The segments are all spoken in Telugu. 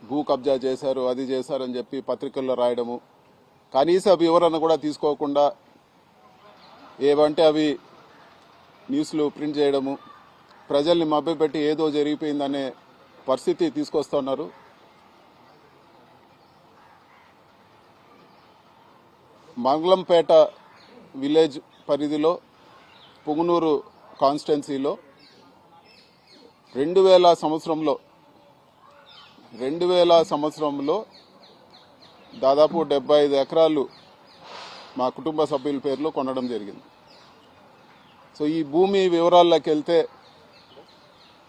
భూ కబ్జా చేశారు, అది చేశారని చెప్పి పత్రికల్లో రాయడము, కనీస వివరణ కూడా తీసుకోకుండా ఏవంటే అవి న్యూస్లు ప్రింట్ చేయడము, ప్రజల్ని మభ్యపెట్టి ఏదో జరిగిపోయిందనే పరిస్థితి తీసుకొస్తున్నారు. మంగళంపేట విలేజ్ పరిధిలో పుంగనూరు కాన్స్టిట్యున్సీలో 2000 సంవత్సరంలో దాదాపు 75 ఎకరాలు మా కుటుంబ సభ్యుల పేరులో కొనడం జరిగింది. సో ఈ భూమి వివరాల్లోకి వెళ్తే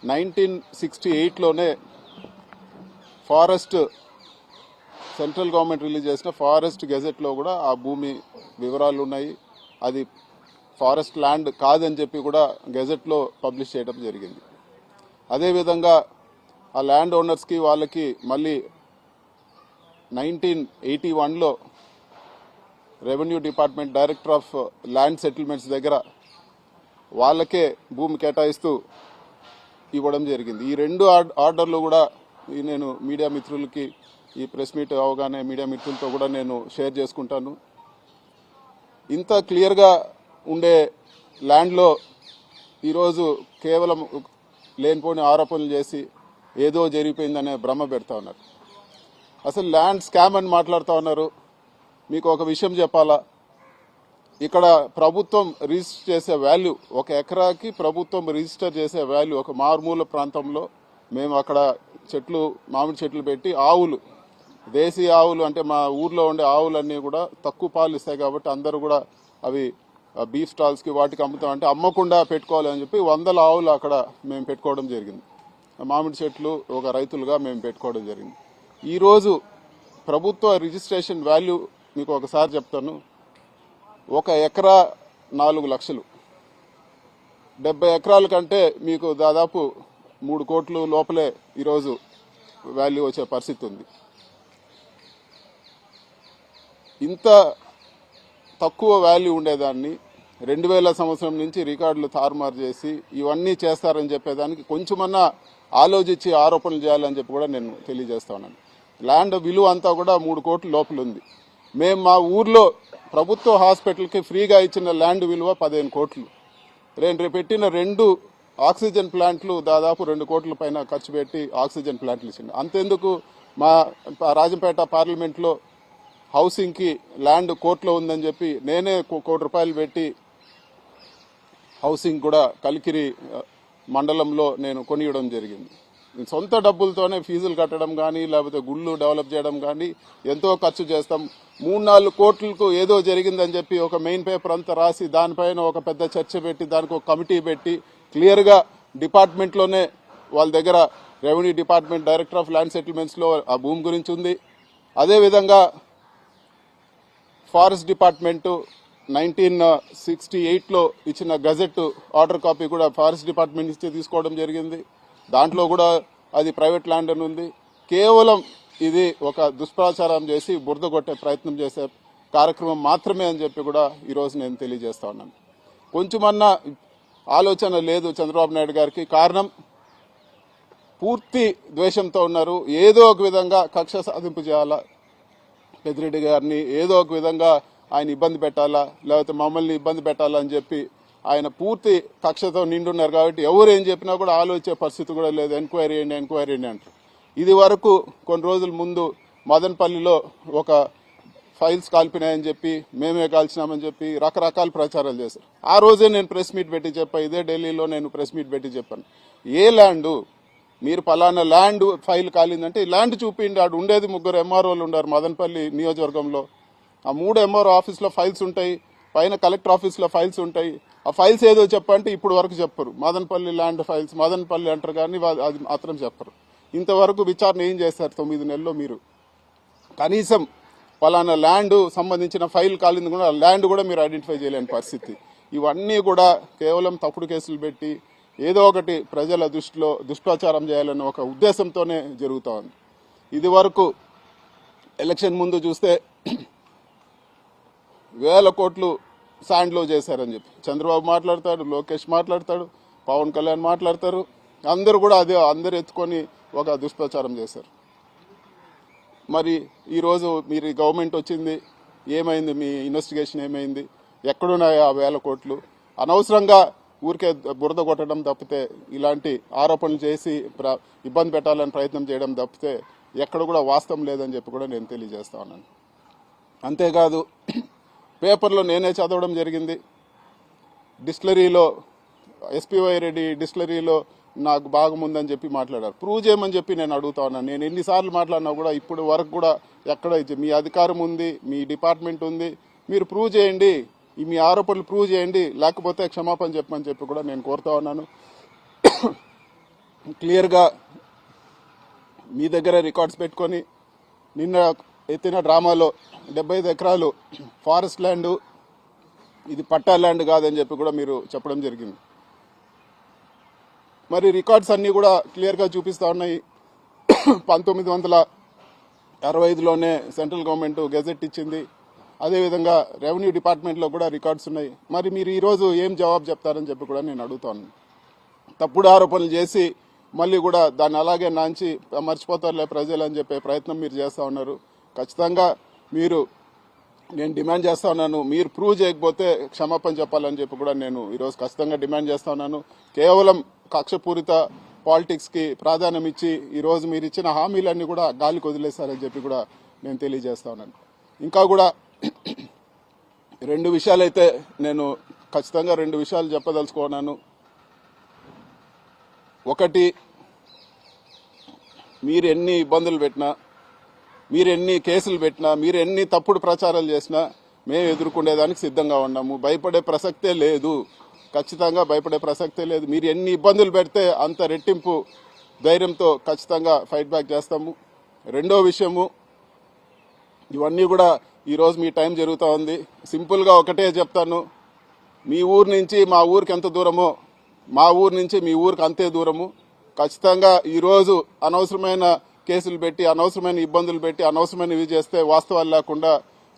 1968లోనే ఫారెస్ట్ సెంట్రల్ గవర్నమెంట్ రిలీజ్ చేసిన ఫారెస్ట్ గెజెట్లో కూడా ఆ భూమి వివరాలు ఉన్నాయి. అది ఫారెస్ట్ ల్యాండ్ కాదని చెప్పి కూడా గెజెట్లో పబ్లిష్ చేయడం జరిగింది. అదేవిధంగా ఆ ల్యాండ్ ఓనర్స్కి వాళ్ళకి మళ్ళీ 1981లో revenue department director of land settlements దగ్గర వాళ్ళకే భూమి కేటాయిస్తూ ఇవ్వడం జరిగింది. ఈ 2 ఆర్డర్లు కూడా నేను మీడియా మిత్రులకి ఈ ప్రెస్ మీట్ అవగానే మీడియా మిత్రులతో కూడా నేను షేర్ చేసుకుంటాను. ఇంత క్లియర్గా ఉండే ల్యాండ్లో ఈరోజు కేవలం లేనిపోని ఆరోపణలు చేసి ఏదో జరిగిపోయిందనే భ్రమ పెడతా ఉన్నారు. అసలు ల్యాండ్ స్కామ్ అని మాట్లాడుతూ ఉన్నారు. మీకు ఒక విషయం చెప్పాలా, ఇక్కడ ప్రభుత్వం రిజిస్టర్ చేసే వాల్యూ, ఒక ఎకరాకి ప్రభుత్వం రిజిస్టర్ చేసే వాల్యూ, ఒక మారుమూల ప్రాంతంలో మేము అక్కడ చెట్లు, మామిడి చెట్లు పెట్టి ఆవులు, దేశీయ ఆవులు అంటే మా ఊర్లో ఉండే ఆవులన్నీ కూడా తక్కువ పాలు ఇస్తాయి కాబట్టి అందరూ కూడా అవి బీఫ్ స్టాల్స్కి వాటికి అమ్ముతాం అంటే అమ్మకుండా పెట్టుకోవాలని చెప్పి 100 ఆవులు అక్కడ మేము పెట్టుకోవడం జరిగింది. మామిడి చెట్లు ఒక రైతులుగా మేము పెట్టుకోవడం జరిగింది. ఈరోజు ప్రభుత్వ రిజిస్ట్రేషన్ వాల్యూ మీకు ఒకసారి చెప్తాను. 1 ఎకరా 4 లక్షలు, 70 ఎకరాల కంటే మీకు దాదాపు 3 కోట్లు లోపలే ఈరోజు వాల్యూ వచ్చే పరిస్థితి ఉంది. ఇంత తక్కువ వాల్యూ ఉండేదాన్ని 2000 సంవత్సరం నుంచి రికార్డులు తారుమారు చేసి ఇవన్నీ చేస్తారని చెప్పేదానికి కొంచెమన్నా ఆలోచించి ఆరోపణలు చేయాలని చెప్పి కూడా నేను తెలియజేస్తా ఉన్నాను. ల్యాండ్ విలువ అంతా కూడా 3 కోట్ల లోపల ఉంది. మేము మా ఊర్లో ప్రభుత్వ హాస్పిటల్కి ఫ్రీగా ఇచ్చిన ల్యాండ్ విలువ 15 కోట్లు. రేపు పెట్టిన 2 ఆక్సిజన్ ప్లాంట్లు దాదాపు 2 కోట్ల పైన ఖర్చు పెట్టి ఆక్సిజన్ ప్లాంట్లు ఇచ్చింది. అంతెందుకు మా రాజంపేట పార్లమెంట్లో హౌసింగ్కి ల్యాండ్ కోర్టులో ఉందని చెప్పి నేనే ₹1 కోటి పెట్టి హౌసింగ్ కూడా కలికిరి మండలంలో నేను కొనియడం జరిగింది. సొంత డబ్బులతోనే ఫీజులు కట్టడం కానీ లేకపోతే గుళ్ళు డెవలప్ చేయడం కానీ ఎంతో ఖర్చు చేస్తాం. 3-4 కోట్లకు ఏదో జరిగిందని చెప్పి ఒక మెయిన్ పేపర్ అంతా రాసి దానిపైన ఒక పెద్ద చర్చ పెట్టి దానికి ఒక కమిటీ పెట్టి క్లియర్గా డిపార్ట్మెంట్లోనే వాళ్ళ దగ్గర revenue department director of land సెటిల్మెంట్స్లో ఆ భూమి గురించి ఉంది. అదేవిధంగా ఫారెస్ట్ డిపార్ట్మెంటు 1968లో ఇచ్చిన గజెట్ ఆర్డర్ కాపీ కూడా ఫారెస్ట్ డిపార్ట్మెంట్ నుంచి తీసుకోవడం జరిగింది. దాంట్లో కూడా అది ప్రైవేట్ ల్యాండ్ అని ఉంది. కేవలం ఇది ఒక దుష్ప్రచారం చేసి బురద కొట్టే ప్రయత్నం చేసే కార్యక్రమం మాత్రమే అని చెప్పి కూడా ఈరోజు నేను తెలియజేస్తా ఉన్నాను. కొంచెమన్నా ఆలోచన లేదు చంద్రబాబు నాయుడు గారికి. కారణం పూర్తి ద్వేషంతో ఉన్నారు. ఏదో ఒక విధంగా కక్ష సాధింపు చేయాలా, పెద్దిరెడ్డి గారిని ఏదో ఒక విధంగా ఆయన ఇబ్బంది పెట్టాలా, లేకపోతే మమ్మల్ని ఇబ్బంది పెట్టాలా అని చెప్పి ఆయన పూర్తి కక్షతో నిండున్నారు. కాబట్టి ఎవరు ఏం చెప్పినా కూడా ఆలోచించే పరిస్థితి కూడా లేదు. ఎంక్వైరీ చేయండి అంటారు. ఇది వరకు కొన్ని రోజుల ముందు మదనపల్లిలో ఒక ఫైల్స్ కాల్పినాయని చెప్పి మేమే కాల్చినామని చెప్పి రకరకాల ప్రచారాలు చేశారు. ఆ రోజే నేను ప్రెస్ మీట్ పెట్టి చెప్పాను. ఇదే ఢిల్లీలో నేను ప్రెస్ మీట్ పెట్టి చెప్పాను, ఏ ల్యాండు మీరు పలానా ల్యాండ్ ఫైల్ కాలిందంటే ఈ ల్యాండ్ చూపిండి. ఆడు ఉండేది 3 ఎంఆర్ఓలు ఉన్నారు మదనపల్లి నియోజకవర్గంలో. ఆ 3 ఎంఆర్ఓ ఆఫీస్లో ఫైల్స్ ఉంటాయి, పైన కలెక్టర్ ఆఫీస్లో ఫైల్స్ ఉంటాయి. ఆ ఫైల్స్ ఏదో చెప్పంటే ఇప్పుడు వరకు చెప్పరు. మదనపల్లి ల్యాండ్ ఫైల్స్ మదనపల్లి అంటారు కానీ అది మాత్రం చెప్పరు. ఇంతవరకు విచారణ ఏం చేస్తారు 9 నెలల్లో? మీరు కనీసం పలానా ల్యాండ్ సంబంధించిన ఫైల్ కాలింది కూడా ల్యాండ్ కూడా మీరు ఐడెంటిఫై చేయలేని పరిస్థితి. ఇవన్నీ కూడా కేవలం తప్పుడు కేసులు పెట్టి ఏదో ఒకటి ప్రజల దృష్టిలో దుష్ప్రచారం చేయాలన్న ఒక ఉద్దేశంతోనే జరుగుతూ ఉంది. ఇది వరకు ఎలక్షన్ ముందు చూస్తే 1000 కోట్లు శాండ్లో చేశారని చెప్పి చంద్రబాబు మాట్లాడతాడు, లోకేష్ మాట్లాడతాడు, పవన్ కళ్యాణ్ మాట్లాడతారు. అందరూ కూడా అదే అందరు ఎత్తుకొని ఒక దుష్ప్రచారం చేశారు. మరి ఈరోజు మీరు గవర్నమెంట్ వచ్చింది, ఏమైంది? మీ ఇన్వెస్టిగేషన్ ఏమైంది? ఎక్కడున్నాయి ఆ 1000 కోట్లు? అనవసరంగా ఊరికే బురద కొట్టడం తప్పితే, ఇలాంటి ఆరోపణలు చేసి ఇబ్బంది పెట్టాలని ప్రయత్నం చేయడం తప్పితే ఎక్కడ కూడా వాస్తవం లేదని చెప్పి కూడా నేను తెలియజేస్తా ఉన్నాను. అంతేకాదు, పేపర్లో నేనే చదవడం జరిగింది. డిస్టిలరీలో ఎస్పీవై రెడ్డి డిస్టిలరీలో నాకు భాగం ఉందని చెప్పి మాట్లాడారు. ప్రూవ్ చేయమని చెప్పి నేను అడుగుతా ఉన్నాను. నేను ఎన్నిసార్లు మాట్లాడినా కూడా ఇప్పుడు వరకు కూడా ఎక్కడ మీ అధికారం ఉంది, మీ డిపార్ట్మెంట్ ఉంది, మీరు ప్రూవ్ చేయండి, మీ ఆరోపణలు ప్రూవ్ చేయండి, లేకపోతే క్షమాపణ చెప్పమని చెప్పి కూడా నేను కోరుతా ఉన్నాను. క్లియర్గా మీ దగ్గర రికార్డ్స్ పెట్టుకొని నిన్న ఎత్తిన డ్రామాలో 75 ఎకరాలు ఫారెస్ట్ ల్యాండ్, ఇది పట్టా ల్యాండ్ కాదని చెప్పి కూడా మీరు చెప్పడం జరిగింది. మరి రికార్డ్స్ అన్నీ కూడా క్లియర్గా చూపిస్తా ఉన్నాయి. 1965లోనే సెంట్రల్ గవర్నమెంట్ గెజెట్ ఇచ్చింది. అదేవిధంగా రెవెన్యూ డిపార్ట్మెంట్లో కూడా రికార్డ్స్ ఉన్నాయి. మరి మీరు ఈరోజు ఏం జవాబు చెప్తారని చెప్పి కూడా నేను అడుగుతాను. తప్పుడు ఆరోపణలు చేసి మళ్ళీ కూడా దాన్ని అలాగే నాంచి మర్చిపోతారులే ప్రజలు అని చెప్పే ప్రయత్నం మీరు చేస్తూ ఉన్నారు. ఖచ్చితంగా నేను డిమాండ్ చేస్తా ఉన్నాను, మీరు ప్రూవ్ చేయకపోతే క్షమాపణ చెప్పాలని చెప్పి కూడా నేను ఈరోజు ఖచ్చితంగా డిమాండ్ చేస్తా ఉన్నాను. కేవలం కక్షపూరిత పాలిటిక్స్ కి ప్రాధాన్యం ఇచ్చి ఈరోజు మీరు ఇచ్చిన హామీలన్నీ కూడా గాలికి వదిలేశారని చెప్పి కూడా నేను తెలియజేస్తా ఉన్నాను. ఇంకా కూడా 2 విషయాలైతే నేను ఖచ్చితంగా 2 విషయాలు చెప్పదలుచుకున్నాను. ఒకటి, మీరు ఎన్ని ఇబ్బందులు పెట్టినా, మీరు ఎన్ని కేసులు పెట్టినా, మీరు ఎన్ని తప్పుడు ప్రచారాలు చేసినా మేము ఎదుర్కొనేదానికి సిద్ధంగా ఉన్నాము. భయపడే ప్రసక్తే లేదు, ఖచ్చితంగా భయపడే ప్రసక్తే లేదు. మీరు ఎన్ని ఇబ్బందులు పెడితే అంత రెట్టింపు ధైర్యంతో ఖచ్చితంగా ఫైట్ బ్యాక్ చేస్తాము. రెండో విషయము, ఇవన్నీ కూడా ఈరోజు మీ టైం జరుగుతూ ఉంది. సింపుల్గా ఒకటే చెప్తాను, మీ ఊరు నుంచి మా ఊరికి ఎంత దూరమో మా ఊరు నుంచి మీ ఊరికి అంతే దూరము. ఖచ్చితంగా ఈరోజు అనవసరమైన కేసులు పెట్టి, అనవసరమైన ఇబ్బందులు పెట్టి, అనవసరమైన ఇవి చేస్తే వాస్తవాలు లేకుండా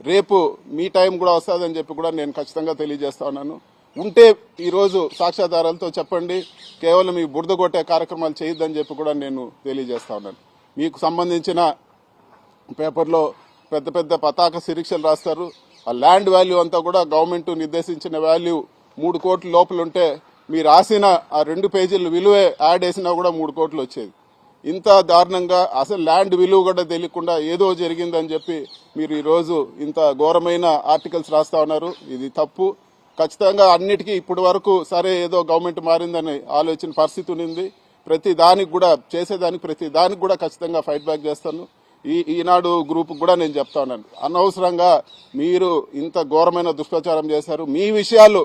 రేపు మీ టైం కూడా వస్తుందని చెప్పి కూడా నేను ఖచ్చితంగా తెలియజేస్తా ఉన్నాను. ఉంటే ఈరోజు సాక్ష్యాధారాలతో చెప్పండి, కేవలం ఈ బురద కొట్టే కార్యక్రమాలు చేయొద్దని చెప్పి కూడా నేను తెలియజేస్తా ఉన్నాను. మీకు సంబంధించిన పేపర్లో పెద్ద పెద్ద పతాక శీర్షికలు రాస్తారు. ఆ ల్యాండ్ వాల్యూ అంతా కూడా గవర్నమెంట్ నిర్దేశించిన వాల్యూ 3 కోట్ల లోపల ఉంటే, మీరు రాసిన ఆ 2 పేజీల విలువే యాడ్ వేసినా కూడా 3 కోట్లు వచ్చేది. ఇంత దారుణంగా అసలు ల్యాండ్ విలువ కూడా తెలియకుండా ఏదో జరిగిందని చెప్పి మీరు ఈరోజు ఇంత ఘోరమైన ఆర్టికల్స్ రాస్తా ఉన్నారు. ఇది తప్పు. ఖచ్చితంగా అన్నిటికీ ఇప్పటి వరకు సరే ఏదో గవర్నమెంట్ మారిందని ఆలోచన పరిస్థితి ఉంది. ప్రతి దానికి కూడా చేసేదానికి ప్రతి దానికి కూడా ఖచ్చితంగా ఫైట్ బ్యాక్ చేస్తాను. ఈనాడు గ్రూప్ కూడా నేను చెప్తా ఉన్నాను, అనవసరంగా మీరు ఇంత ఘోరమైన దుష్ప్రచారం చేశారు. మీ విషయాలు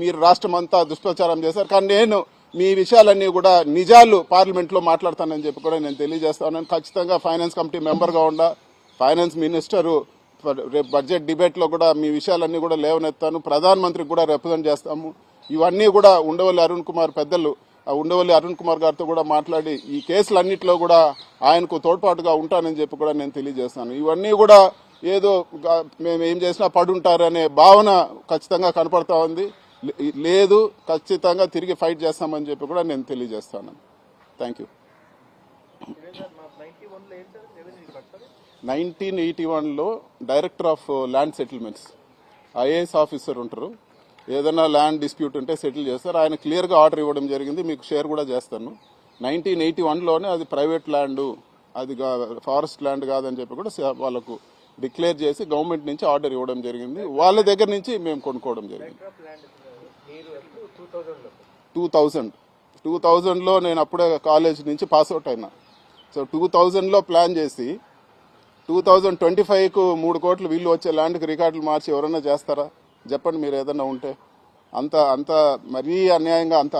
మీరు రాష్ట్రం అంతా దుష్ప్రచారం చేశారు, కానీ నేను మీ విషయాలన్నీ కూడా నిజాలు పార్లమెంట్లో మాట్లాడతానని చెప్పి కూడా నేను తెలియజేస్తా ఉన్నాను. ఖచ్చితంగా ఫైనాన్స్ కమిటీ మెంబర్గా ఫైనాన్స్ మినిస్టరు రేపు బడ్జెట్ డిబేట్లో కూడా మీ విషయాలన్నీ కూడా లేవనెత్తాను. ప్రధానమంత్రికి కూడా రిప్రజెంట్ చేస్తాము. ఇవన్నీ కూడా ఉండవల్లి అరుణ్ కుమార్ గారితో కూడా మాట్లాడి ఈ కేసులన్నింటిలో కూడా ఆయనకు తోడ్పాటుగా ఉంటానని చెప్పి కూడా నేను తెలియజేస్తాను. ఇవన్నీ కూడా ఏదో మేము ఏం చేసినా పడుంటారనే భావన ఖచ్చితంగా కనపడతా ఉంది. లేదు, ఖచ్చితంగా తిరిగి ఫైట్ చేస్తామని చెప్పి కూడా నేను తెలియజేస్తాను. Thank you. 1981లో director of land settlements IAS officer ఉంటారు. ఏదైనా ల్యాండ్ డిస్ప్యూట్ ఉంటే సెటిల్ చేస్తారు. ఆయన క్లియర్గా ఆర్డర్ ఇవ్వడం జరిగింది, మీకు షేర్ కూడా చేస్తాను. 1981లోనే అది ప్రైవేట్ ల్యాండ్, అది ఫారెస్ట్ ల్యాండ్ కాదని చెప్పి కూడా వాళ్ళకు డిక్లేర్ చేసి గవర్నమెంట్ నుంచి ఆర్డర్ ఇవ్వడం జరిగింది. వాళ్ళ దగ్గర నుంచి మేము కొనుక్కోవడం జరిగింది. 2000లో నేను అప్పుడే కాలేజ్ నుంచి పాస్అవుట్ అయినా. సో 2000లో ప్లాన్ చేసి 2025కు 3 కోట్లు వీళ్ళు వచ్చే ల్యాండ్కి రికార్డులు మార్చి ఎవరైనా చేస్తారా? చెప్పండి మీరు ఏదన్నా ఉంటే. అంత మరీ అన్యాయంగా అంత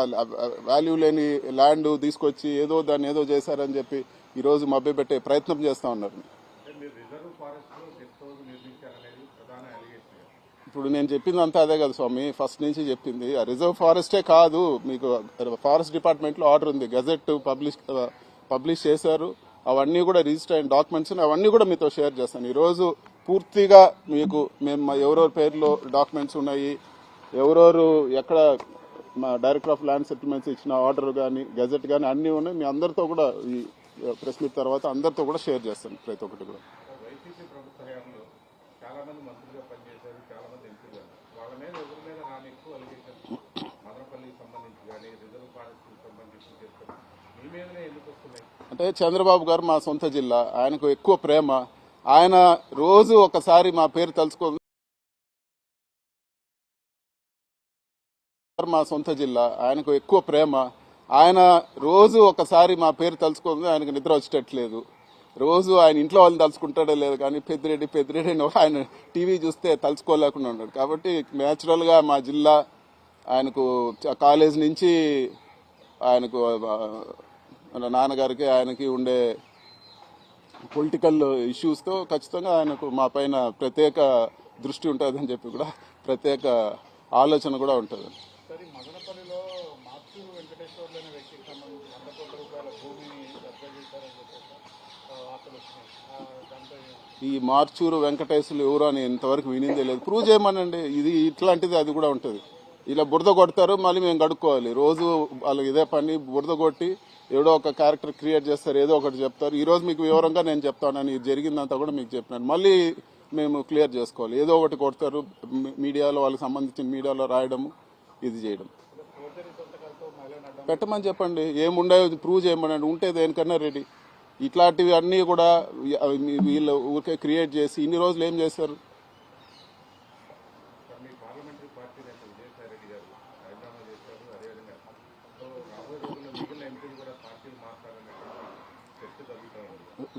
వాల్యూ లేని ల్యాండ్ తీసుకొచ్చి దాన్ని ఏదో చేశారని చెప్పి ఈరోజు మభ్యపెట్టే ప్రయత్నం చేస్తూ ఉన్నారు. ఇప్పుడు నేను చెప్పింది అంతా అదే కదా స్వామి, ఫస్ట్ నుంచి చెప్పింది. రిజర్వ్ ఫారెస్టే కాదు, మీకు ఫారెస్ట్ డిపార్ట్మెంట్లో ఆర్డర్ ఉంది, గెజెట్ పబ్లిష్ చేశారు. అవన్నీ కూడా రిజిస్టర్ అయిన డాక్యుమెంట్స్ అవన్నీ కూడా మీతో షేర్ చేస్తాను. ఈరోజు పూర్తిగా మీకు మేము ఎవరెవరి పేర్లో డాక్యుమెంట్స్ ఉన్నాయి, ఎవరెవరు ఎక్కడ మా డైరెక్టర్ ఆఫ్ ల్యాండ్ సెటిల్మెంట్స్ ఇచ్చిన ఆర్డర్ కానీ గెజెట్ కానీ అన్నీ ఉన్నాయి. మీ అందరితో కూడా ప్రెస్ మీట్ తర్వాత అందరితో కూడా షేర్ చేస్తాను ప్రతి ఒక్కటి కూడా. వైసీపీ ప్రభుత్వ హయాంలో చాలా మంది మంత్రులుగా పనిచేశారు, చాలా మంది ఎంపీలు. వాళ్ళ మీద ఎవరి మీద రాని ఎక్కువ అలిగేషన్ మదనపల్లికి సంబంధించి కానీ రిజర్వ్ ఫారెస్ట్కి సంబంధించి చేస్తారు. మీ మీదనే ఎందుకు వస్తున్నాయి అంటే చంద్రబాబు గారు మా సొంత జిల్లా, ఆయనకు ఎక్కువ ప్రేమ. ఆయన రోజు ఒకసారి మా పేరు తలుచుకో మా సొంత జిల్లా, ఆయనకు ఎక్కువ ప్రేమ. ఆయన రోజు ఒకసారి మా పేరు తలుచుకుంది, ఆయనకు నిద్ర వచ్చేటట్లేదు. రోజు ఆయన ఇంట్లో వాళ్ళని తలుచుకుంటాడో లేదు కానీ పెద్దిరెడ్డి అని ఆయన టీవీ చూస్తే తలుచుకోలేకుండా ఉన్నాడు. కాబట్టి న్యాచురల్గా మా జిల్లా ఆయనకు కాలేజ్ నుంచి ఆయనకు మన నాన్నగారికి ఆయనకి ఉండే పొలిటికల్ ఇష్యూస్తో ఖచ్చితంగా ఆయనకు మా పైన ప్రత్యేక దృష్టి ఉంటుందని చెప్పి కూడా ప్రత్యేక ఆలోచన కూడా ఉంటుంది. సరే, మదనపల్లిలో మార్చూరు వెంకటేశ్వర్లు అనే వ్యక్తికి సంబంధించి 100 కోట్ల రూపాయల భూమిని కబ్జా చేశారని చెప్పేసి వార్తలు వచ్చినాయి. దాంతో ఈ మార్చూరు వెంకటేశ్వర్లు ఎవరు అని ఇంతవరకు వినిందే లేదు. ప్రూవ్ చేయమనండి. ఇది ఇట్లాంటిది అది కూడా ఉంటుంది. ఇలా బురద కొడతారు, మళ్ళీ మేము కడుక్కోవాలి. రోజు వాళ్ళకి ఇదే పని, బురద కొట్టి ఏదో ఒక క్యారెక్టర్ క్రియేట్ చేస్తారు, ఏదో ఒకటి చెప్తారు. ఈ రోజు మీకు వివరంగా నేను చెప్తానని ఇది జరిగిందంతా కూడా మీకు చెప్పినాను. మళ్ళీ మేము క్లియర్ చేసుకోవాలి. ఏదో ఒకటి కొడతారు, మీడియాలో వాళ్ళకి సంబంధించిన మీడియాలో రాయడము, ఇది చేయడం. పెట్టమని చెప్పండి, ఏముండే ప్రూవ్ చేయమనండి. ఉంటే దేనికన్నా రెడీ. ఇట్లాంటివి అన్నీ కూడా వీళ్ళు ఊరికే క్రియేట్ చేసి ఇన్ని రోజులు ఏం చేశారు?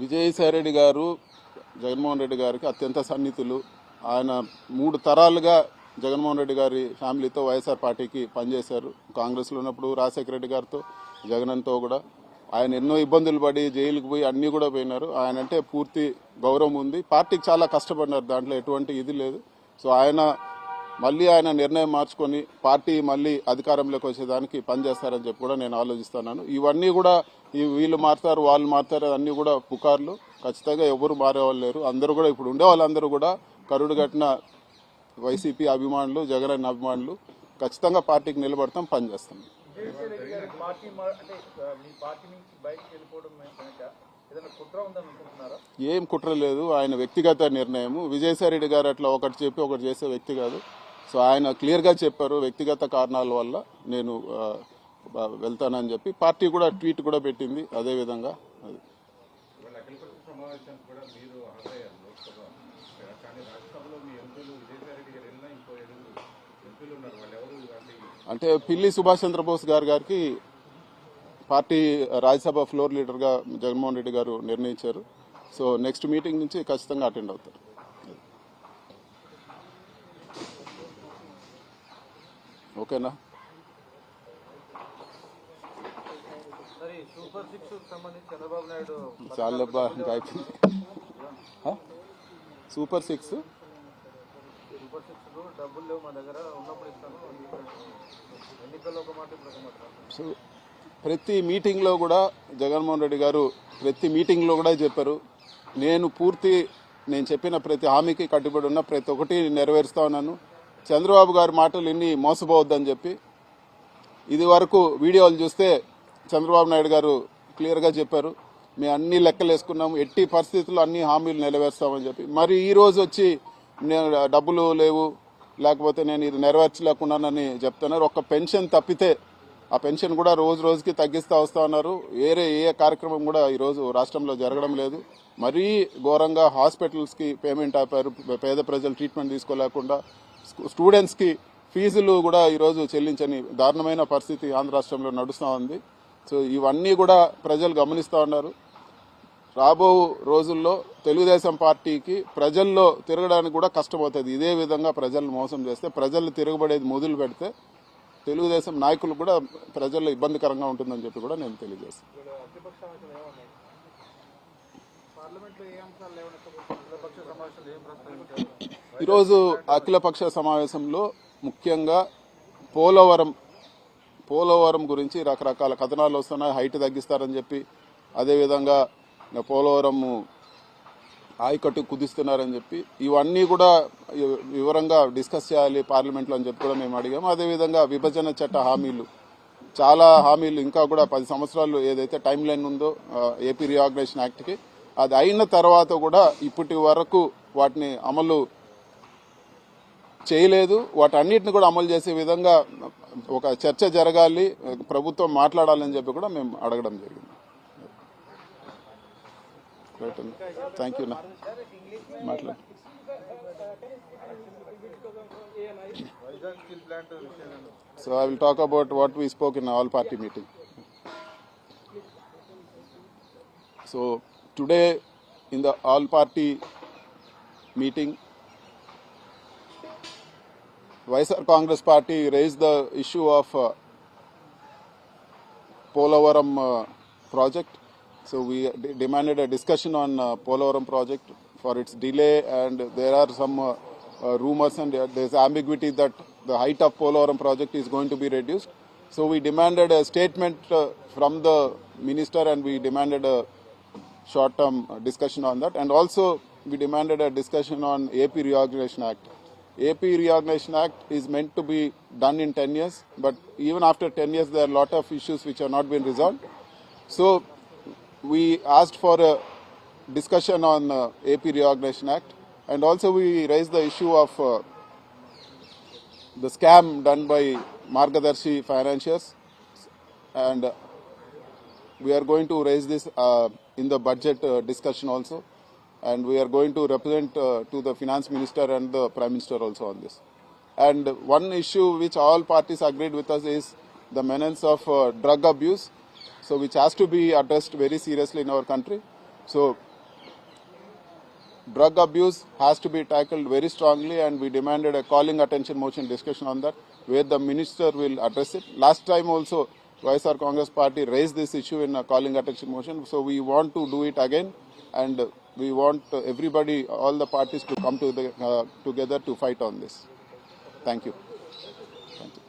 విజయసాయిరెడ్డి గారు జగన్మోహన్ రెడ్డి గారికి అత్యంత సన్నిహితులు. ఆయన 3 తరాలుగా జగన్మోహన్ రెడ్డి గారి ఫ్యామిలీతో వైఎస్ఆర్ పార్టీకి పనిచేశారు. కాంగ్రెస్లో ఉన్నప్పుడు రాజశేఖర రెడ్డి గారితో, జగన్తో కూడా ఆయన ఎన్నో ఇబ్బందులు పడి జైలుకు పోయి అన్నీ కూడా పోయినారు. ఆయన అంటే పూర్తి గౌరవం ఉంది. పార్టీకి చాలా కష్టపడినారు, దాంట్లో ఎటువంటి ఇది లేదు. సో ఆయన నిర్ణయం మార్చుకొని పార్టీ మళ్ళీ అధికారంలోకి వచ్చేదానికి పనిచేస్తారని చెప్పి కూడా నేను ఆలోచిస్తున్నాను. ఇవన్నీ కూడా వీళ్ళు మారుతారు, వాళ్ళు మారుతారు, అన్నీ కూడా పుకార్లు. ఖచ్చితంగా ఎవరు మారేవాళ్ళు లేరు. అందరూ కూడా ఇప్పుడు ఉండే వాళ్ళందరూ కూడా కరుడు కట్టిన వైసీపీ అభిమానులు, జగన్ అభిమానులు. ఖచ్చితంగా పార్టీకి నిలబడతాం, పనిచేస్తాం. ఏం కుట్ర లేదు, ఆయన వ్యక్తిగత నిర్ణయం. విజయసాయిరెడ్డి గారు అట్లా ఒకటి చెప్పి ఒకటి చేసే వ్యక్తి కాదు. సో ఆయన క్లియర్గా చెప్పారు, వ్యక్తిగత కారణాల వల్ల నేను వెళ్తానని చెప్పి. పార్టీ కూడా ట్వీట్ కూడా పెట్టింది అదేవిధంగా. అది అంటే పిల్లి సుభాష్ చంద్రబోస్ గారికి పార్టీ రాజ్యసభ ఫ్లోర్ లీడర్గా జగన్మోహన్ రెడ్డి గారు నిర్ణయించారు. సో నెక్స్ట్ మీటింగ్ నుంచి ఖచ్చితంగా అటెండ్ అవుతారు. ఓకేనా? చాలబ్బా, ఇంకా అయిపోయింది. సూపర్ సిక్స్ ప్రతి మీటింగ్లో కూడా జగన్మోహన్ రెడ్డి గారు ప్రతి మీటింగ్లో కూడా చెప్పారు, నేను చెప్పిన ప్రతి హామీకి కట్టుబడి ఉన్న ప్రతి ఒక్కటి నెరవేరుస్తా ఉన్నాను. చంద్రబాబు గారి మాటలు ఇన్ని మోసపోవద్దని చెప్పి ఇది వరకు వీడియోలు చూస్తే చంద్రబాబు నాయుడు గారు క్లియర్గా చెప్పారు, మేము అన్ని లెక్కలు వేసుకున్నాము, ఎట్టి పరిస్థితుల్లో అన్ని హామీలు నెరవేరుస్తామని చెప్పి. మరి ఈ రోజు వచ్చి నేను డబ్బులు లేవు, లేకపోతే నేను ఇది నెరవేర్చలేకున్నానని చెప్తున్నారు. ఒక్క పెన్షన్ తప్పితే ఆ పెన్షన్ కూడా రోజు రోజుకి తగ్గిస్తూ వస్తూ ఉన్నారు. ఏ కార్యక్రమం కూడా ఈరోజు రాష్ట్రంలో జరగడం లేదు. మరీ ఘోరంగా హాస్పిటల్స్కి పేమెంట్ ఆపారు, పేద ప్రజలు ట్రీట్మెంట్ తీసుకోలేకుండా. స్టూడెంట్స్కి ఫీజులు కూడా ఈరోజు చెల్లించని దారుణమైన పరిస్థితి ఆంధ్ర రాష్ట్రంలో నడుస్తూ ఉంది. సో ఇవన్నీ కూడా ప్రజలు గమనిస్తూ ఉన్నారు. రాబో రోజుల్లో తెలుగుదేశం పార్టీకి ప్రజల్లో తిరగడానికి కూడా కష్టమవుతుంది. ఇదే విధంగా ప్రజలను మోసం చేస్తే, ప్రజలు తిరగబడేది మొదలు పెడితే తెలుగుదేశం నాయకులు కూడా ప్రజల్లో ఇబ్బందికరంగా ఉంటుందని చెప్పి కూడా నేను తెలియజేస్తాను. ఈరోజు అఖిలపక్ష సమావేశంలో ముఖ్యంగా పోలవరం గురించి రకరకాల కథనాలు వస్తున్నాయి. హైట్ తగ్గిస్తారని చెప్పి, అదేవిధంగా పోలవరం ఆయకట్టు కుదిస్తున్నారని చెప్పి, ఇవన్నీ కూడా వివరంగా డిస్కస్ చేయాలి పార్లమెంట్లో అని చెప్పి కూడా మేము అడిగాము. అదేవిధంగా విభజన చట్ట హామీలు చాలా హామీలు ఇంకా కూడా 10 సంవత్సరాలు ఏదైతే టైం లైన్ ఉందో ఏపీ రీఆర్గనైజేషన్ యాక్ట్కి అది అయిన తర్వాత కూడా ఇప్పటి వరకు వాటిని అమలు చేయలేదు. వాటన్నిటిని కూడా అమలు చేసే విధంగా ఒక చర్చ జరగాలి, ప్రభుత్వం మాట్లాడాలని చెప్పి కూడా మేము అడగడం జరిగింది. థ్యాంక్ యూ నా మాట్లాడు. So I will talk about what we spoke in all party meeting. So today in the all party meeting, YSR Congress Party raised the issue of Polavaram project. So we demanded a discussion on Polavaram project for its delay, and there are some rumors and there's ambiguity that the height of Polavaram project is going to be reduced. So we demanded a statement from the minister, and we demanded a short-term discussion on that. And also we demanded a discussion on AP Reorganization Act. AP Reorganization Act is meant to be done in 10 years, but even after 10 years there are a lot of issues which have not been resolved. So we asked for a discussion on AP Reorganization Act, and also we raised the issue of the scam done by Margadarshi Financiers, and we are going to raise this in the budget discussion also, and we are going to represent to the finance minister and the prime minister also on this. And one issue which all parties agreed with us is the menace of drug abuse, so which has to be addressed very seriously in our country. So drug abuse has to be tackled very strongly, and we demanded a calling attention motion discussion on that, where the minister will address it. Last time also YSR Congress Party raised this issue in a calling attention motion, so we want to do it again, and we want everybody, all the parties to come together to fight on this. Thank you. Thank you.